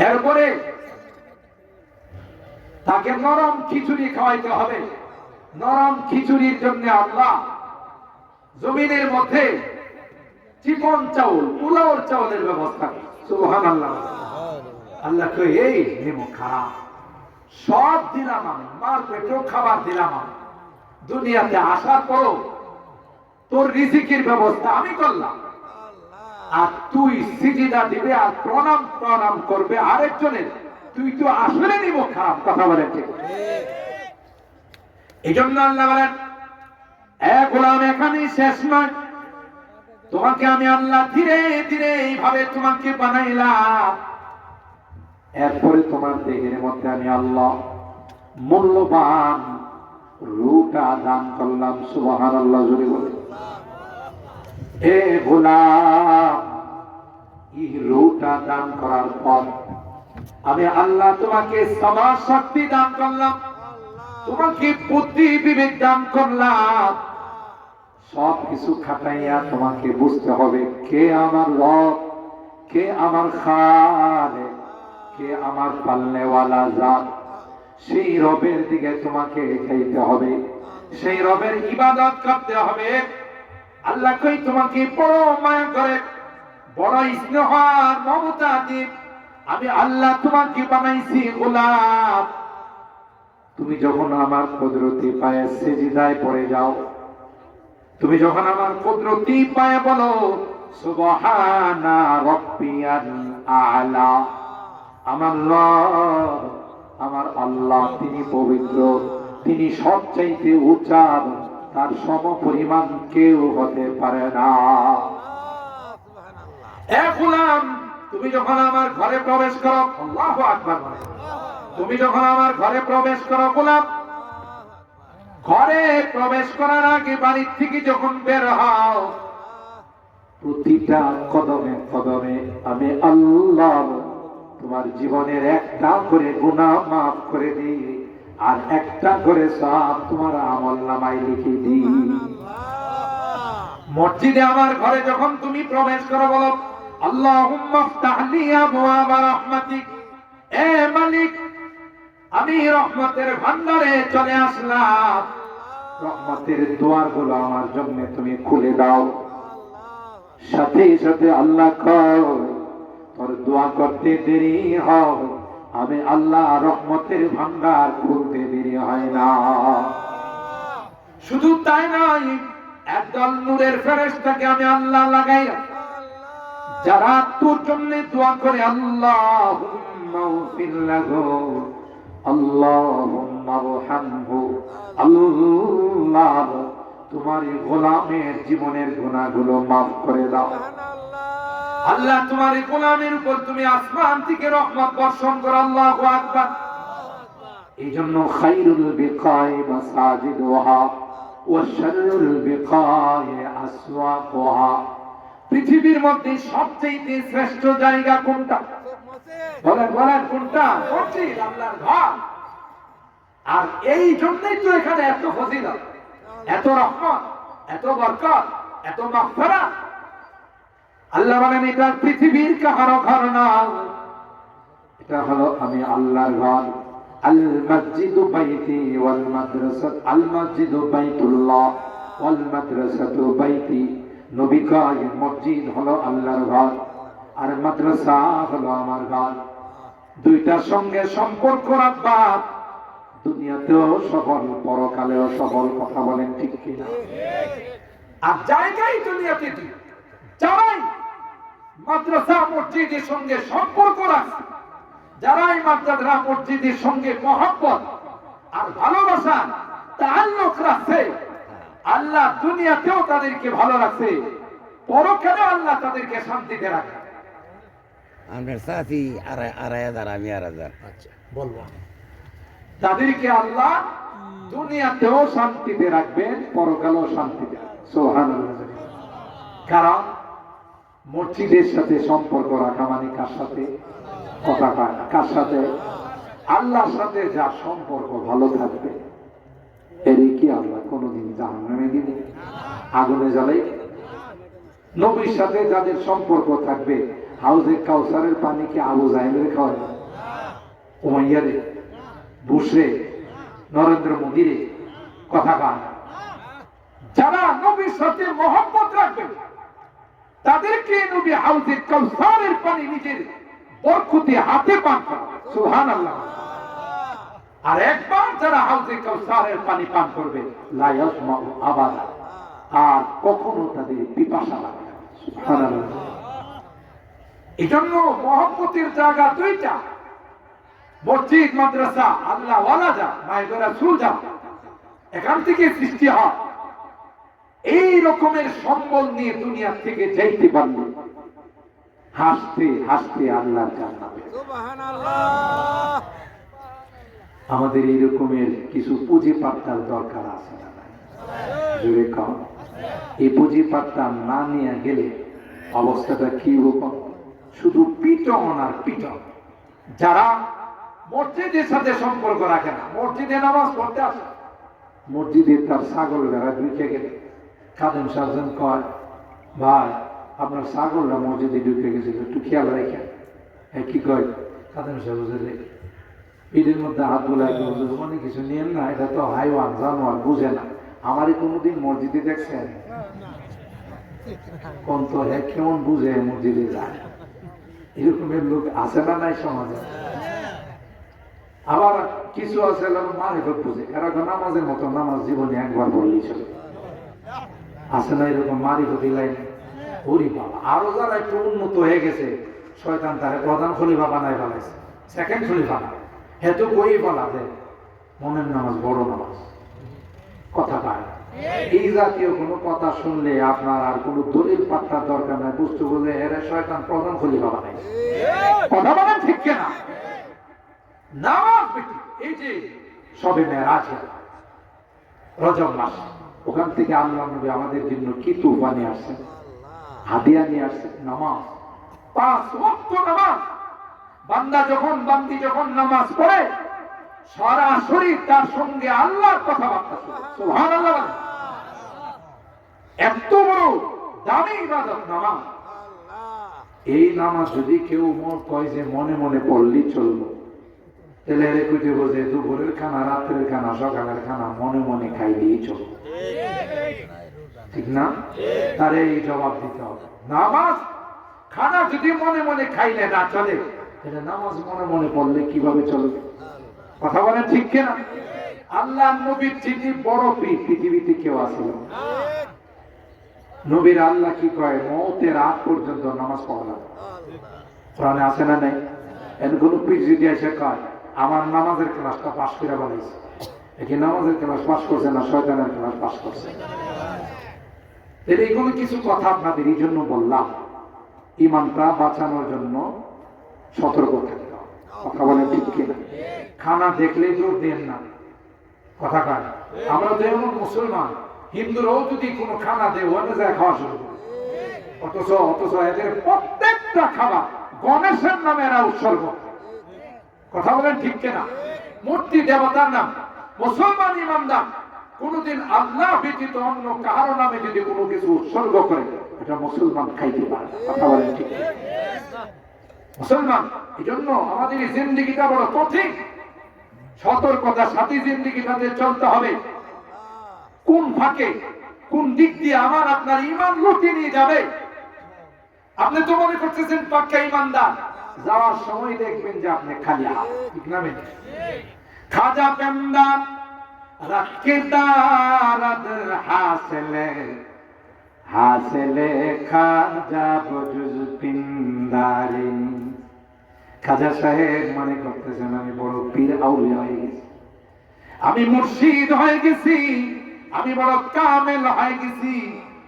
এরপরে তাকে নরম খিচুড়ি খাওয়াইতে হবে। নরম খিচুড়ির জন্য আল্লাহ জমিনের মধ্যে চিকন চাউল, পোলাওর চাউলের ব্যবস্থা। সুবহানাল্লাহ। আল্লাহ কই এই নেমো খারাপ সব দিলাম আমি, মার পেটেও খাবার দিলাম আমি, দুনিয়াতে আসার পরও তোর রিজিকের ব্যবস্থা আমি করলাম, আর তুই সিজদা দিবে আর প্রণাম করবে আরেকজনের, তুই তো আসলে নিব খারাপ। কথা বলেন ঠিক? এই জন্য আল্লাহ বলেন এ গোলাম এখানেই শেষ নয়, তোমাকে আমি আল্লাহ ধীরে ধীরে এইভাবে তোমাকে বানাইলাম, এরপরে তোমার দেহের মধ্যে আমি আল্লাহ মূল্যবান রূহটা দান করলাম। সুবহানাল্লাহ। জোরে বলে এ গোলাম, এই রূহটা দান করার পর আমি আল্লাহ তোমাকে সমাজ শক্তি দান করলাম, তোমাকে বুদ্ধি বিবেক দান করলাম। সব কিছু খাটাইয়া তোমাকে বুঝতে হবে কে আমার রব, কে আমার খালেক, কে আমার পালনেওয়ালা জাত। সেই রবের দিকে তোমাকে যাইতে হবে, সেই রবের ইবাদত করতে হবে। আল্লাহ কই তোমাকে বড় মায়া করে, বড় স্নেহ আর মমতা দিয়ে আমি আল্লাহ তোমাকে বানাইছি গোলাম। তুমি যখন আমার কুদরতি পায়ে সিজদায় পড়ে যাও, তুমি যখন আমার কুদরতি পায়ে বলো সুবহানা রাব্বিয়াল আ'লা, আমার রব, আমার আল্লাহ তিনি পবিত্র, তিনি সবচাইতে উঁচা, তার সমপরিমাণ কেউ হতে পারে না। এ গোলাম, তুমি যখন আমার ঘরে প্রবেশ করো, আল্লাহু আকবার, তুমি যখন আমার ঘরে প্রবেশ করো গোলাম, ঘরে প্রবেশ করার আগে বাড়ির থেকে যখন বের হও, প্রতিটা কদমে কদমে আমি আল্লাহ তোমার জীবনের একটা করে গুনাহ মাফ করে দিই, আর একটা করে সওয়াব তোমার আমলনামায় লিখে দিই। মসজিদে আমার ঘরে যখন তুমি প্রবেশ করো বলো আল্লাহুম্মা ইফতাহ লি আবওয়াবা রাহমাতিক, এ মালিক আমি রহমতের ভান্ডারে চলে আসলাম, রহমতের দুয়ারগুলো আমার জন্য তুমি খুলে দাও। সাথে সাথে আল্লাহ কয় তোর দোয়া করতে দেরি হয়, আমি আল্লাহ রহমতের ভান্ডার খুলতে দেরি হয় না। শুধু তাই নয়, একদল নূরের ফেরেশতাকে আমি আল্লাহ লাগাই, যারা তোর জন্য দোয়া করে আল্লাহুম্মা গফির লাহু, আল্লাহুম্মা রহমহু, আল্লাহ তোমার এই গোলামের জীবনের গুনাহগুলো মাফ করে দাও। আল্লাহ তোমার এই গোলামের উপর তুমি আসমান থেকে রহমত বর্ষণ করো। আল্লাহু আকবার। এই জন্য খায়রুল বিকাই মাসাজিদুহা ওয়া শাররুল বিকাই আসওয়াকুহা, পৃথিবীর মধ্যে সবচেয়ে শ্রেষ্ঠ জায়গা কোনটা? বলেন বলেন কোনটা? মসজিদ, আল্লাহর ঘর। আর এই জন্যই তো এখানে এত ফজিলত, এত রহমত, এত বরকত, এত মাগফিরাত। আল্লাহ বলেন এটা পৃথিবীর কাহারো ঘর না, এটা হলো আমি আল্লাহর ঘর। আল মসজিদু বাইতি ওয়াল মাদ্রাসা, আল মসজিদু বাইতুল্লাহ ওয়াল মাদ্রাসাতু বাইতি। নবী কয় মসজিদ হলো আল্লাহর ঘর আর মাদ্রাসা হলো আমার ঘর। দুইটার সঙ্গে সম্পর্ক রাখবা, দুনিয়াতেও সফল পরকালেও সফল। কথা বলেন ঠিক কিনা? আর জায়গায় দুনিয়াতে যারাই মাদ্রাসা মসজিদের সঙ্গে সম্পর্ক রাখছে, যারাই মাদ্রাসা মসজিদের সঙ্গে মহব্বত আর ভালোবাসা তাআল্লুক রাখছে, আল্লাহ দুনিয়াতেও তাদেরকে ভালো রাখছে, পরকালেও আল্লাহ তাদেরকে শান্তিতে রাখে। আপনার সাথী 2,500 আমি 2,000। আচ্ছা বলবো, তাদেরকে আল্লাহ দুনিয়াতেও শান্তিতে রাখবেন, পরকালেও শান্তিতে। সুবহানাল্লাহ। কারণ মসজিদের সাথে সম্পর্ক রাখা মানে কার সাথে? কথা কয় না, কার সাথে? আল্লাহর সাথে যার সম্পর্ক ভালো থাকবে, এরই কি আল্লাহ কোনোদিন জাহান্নামে দিবে, আগুনে জ্বালাই? নবীর সাথে যাদের সম্পর্ক থাকবে, হাউজে কাউসারের পানি কি আবু জাহেলের খাওয়ায়? উমাইয়ারে, বুশরে, নরেন্দ্র মোদীরে? কথা কয় না। যারা নবীর সাথে মহব্বত রাখবে, তাদেরকে নবী হাউজে কাউসারের পানি নিজের বরকতে হাতে পান করাবে। সুবহানাল্লাহ। আর একবার যারা হাউজে কাউসারের পানি পান করবে, লা ইয়াসমাউ আবাদা, আর কখনো তাদের পিপাসা লাগবে না। সুবহানাল্লাহ। এজন্য মহব্বতের জায়গা দুইটা, মসজিদ মাদ্রাসা আল্লাহ ওয়ালা যা মায়ের রাসূল যা, এখান থেকে সৃষ্টি হয়। এই রকমের সম্বল নিয়ে দুনিয়া থেকে যাইতে পারলে হাসতে হাসতে আল্লাহর জান্নাতে। সুবহানাল্লাহ। আমাদের এই রকমের কিছু পুঁজি পাত্তার দরকার আছে না? জোরে কম। এই পুঁজি পাত্তা না নিয়ে গেলে অবস্থাটা কি রকম? শুধু পিটন আর পিটন। যারা মসজিদের সাথে সম্পর্ক রাখে না, মসজিদে নামাজ পড়তে আসে, মসজিদে তার ছাগল দ্বারা ঢুকে গেলে খাদেম সাহেব কয়, ভাই আপনার ছাগলরা মসজিদে ঢুকে গেছিল, একটু খেয়াল রাখেন। কি কয় খাদেম সাহেব? পিঠের মধ্যে হাত বোলাই, অনেক কিছু নিয়েন না, এটা তো হাইওয়ান জানোয়ার, বুঝে না। আমারই কোনোদিন মসজিদে দেখছেন? কোন তো কেমন বুঝে মসজিদে যায়? এরকমের লোক আছে না নাই সমাজে? আবার কিছু আছে মারিফত বুঝে, এরা নামাজের মতো নামাজ জীবনে একবার পড়লেই চলে। আছে না এরকম মারিফত লাইন? ওরে বাবা, আরো যারা একটু উন্নত হয়ে গেছে, শয়তান তারে প্রধান খলিফা বানায় ফেলাইছে, সেকেন্ড খলিফা না। হ্যাঁ তো কই বলা যে মনের নামাজ বড় নামাজ। কথা পায় এই জাতীয় কোনো কথা শুনলে আপনার আর কোনো দলিল পাত্তার দরকার নাই, বুঝতে বলে এরা শয়তান প্রধান খলিফা বানাইছে। কথা বলেন ঠিক কিনা? নামাজ এই যে সবে মেরাজ, রজব মাস, ওখান থেকে আল্লাহ নবী আমাদের জন্য কি তুফা নিয়ে আসছেন, হাদিয়া নিয়ে আসছেন। নামাজ, 5 ওয়াক্ত নামাজ। বান্দি যখন নামাজ পড়ে, সরাসরি তার সঙ্গে আল্লাহর কথাবার্তা শুনে। সুবহানাল্লাহ। এত বড় দামি ইবাদত নামাজ। এই নামাজ যদি কেউ কয় যে মনে মনে পড়লেই চললো, তাহলে এর কইতে বোঝে দুপুরের খানা, রাত্রের খানা, সকালের খানা মনে মনে খাইলেই চলবে, ঠিক না? তার এই জবাব দিতে হবে। নামাজ খানা যদি মনে মনে খাইলে না চলে, তাহলে নামাজ মনে মনে পড়লে কিভাবে চলবে? কথা বলেন ঠিক কিনা? আল্লাহ নবীর চিঠি বড় পৃথিবীতে কেউ আসিল। নবীর আল্লাহ কি কয়, মওতের আগ পর্যন্ত নামাজ পড়া। কোরআনে আছে না নাই? এর কোন পীর যদি এসে কয় আমার নামাজের ক্লাসটা পাশ করে বানাইছে, একে নামাজের ক্লাস পাশ করছে না শয়তানের ক্লাস পাশ করছে। এইগুলো কিছু কথা আপনাদের এই জন্য বললাম, ইমানটা বাঁচানোর জন্য সতর্ক থাকতে হবে। কথা বলেন ঠিক কিনা? খানা দেখলেই জোর দেন না। কথা কয় আমরা তো এমন মুসলমান, হিন্দুরাও যদি কোনো খানা দেয় ওখানে যায় খাওয়া শুরু করে, অথচ এদের প্রত্যেকটা খাবার গণেশের নামে এরা উৎসর্গ। কথা বলেন ঠিক কিনা? মূর্তি দেবতার নাম। মুসলমান ইমানদার কোনদিন আল্লাহ ব্যতীত অন্য কারো নামে যদি কোনো কিছু উৎসর্গ করে, এটা মুসলমান খাইতে পারে। কথা বলেন ঠিক কিনা? মুসলমান এই জন্য আমাদের এই জিন্দেগিটা বড় কঠিন, সতর্কতার সাথে জিন্দেগিটাতে চলতে হবে। কোন ফাঁকে কোন দিক দিয়ে আমার আপনার ইমান লুটে নিয়ে যাবে। আপনি তো মনে করতেছেন পাক্কা ইমানদার, যাওয়ার সময় দেখবেন যে আপনি খালি হাত, ঠিক না বেন? খাজা পেন্দা রাখেদারদ হাসিলে খাজা বজুজ পিন্দারি। খাজা সাহেব মনে করতেছেন আমি বড় পীর আউলিয়া হয়ে গেছি, আমি মুর্শিদ হয়ে গেছি, আমি বড় কামেল হয়ে গেছি।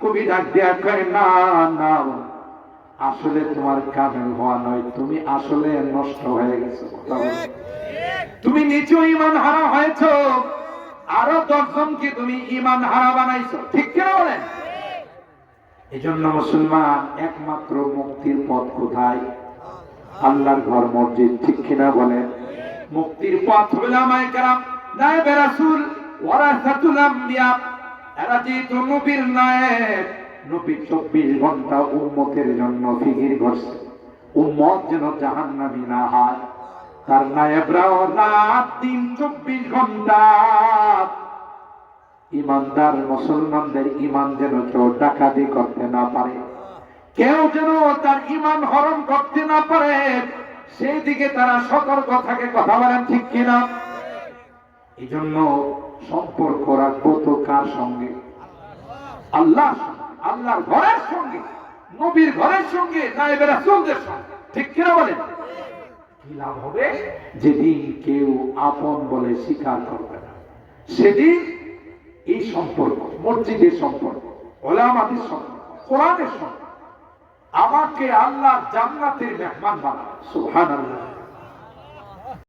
কবি ডাক দেয়া কয়, না না, আসলে তোমার কামেল হওয়া নয়, তুমি আসলে নষ্ট হয়ে গেছো। তুমি নিচু ইমান হারা হয়েছো, আরো 10 জনকে তুমি ইমান হারা বানাইছো, ঠিক কিনা বলেন? এই জন্য মুসলমান একমাত্র মুক্তির পথ কোথায়? আল্লাহর ঘর মসজিদ, ঠিক কিনা বলেন? মুক্তির পথ উলামায়ে কেরাম, নায়েবে রাসূল, ওয়ারাসাতুল আম্বিয়া, এরা যেহেতু নবীর নায়েব, নবী 24 ঘন্টা উম্মতের জন্য ফিকির করছে, উম্মত যেন জাহান্নামী না হয়। তার নায়েবরাও রাত দিন 24 ঘন্টা ইমানদার মুসলমানদের ইমান যেন কেউ ডাকাতি করতে না পারে, কেউ যেন তার ইমান হরণ করতে না পারে, সেই দিকে তারা সতর্ক থাকে। কথা বলেন ঠিক কিনা? এই জন্য সম্পর্ক রাখবো তো কার সঙ্গে? আল্লাহ, আল্লাহর ঘরের সঙ্গে, নবীর ঘরের সঙ্গে, নায়েবে রাসূলদের সঙ্গে, ঠিক কিনা বলেন? কি লাভ হবে? যেদিন কেউ আপন বলে স্বীকার করবে না, সেদিন এই সম্পর্ক, মসজিদের সম্পর্ক, ওলামাদের সম্পর্ক, কোরআনের সম্পর্ক, আমাকে আল্লাহ জান্নাতের মেহমান বানাবে। সুবহানাল্লাহ।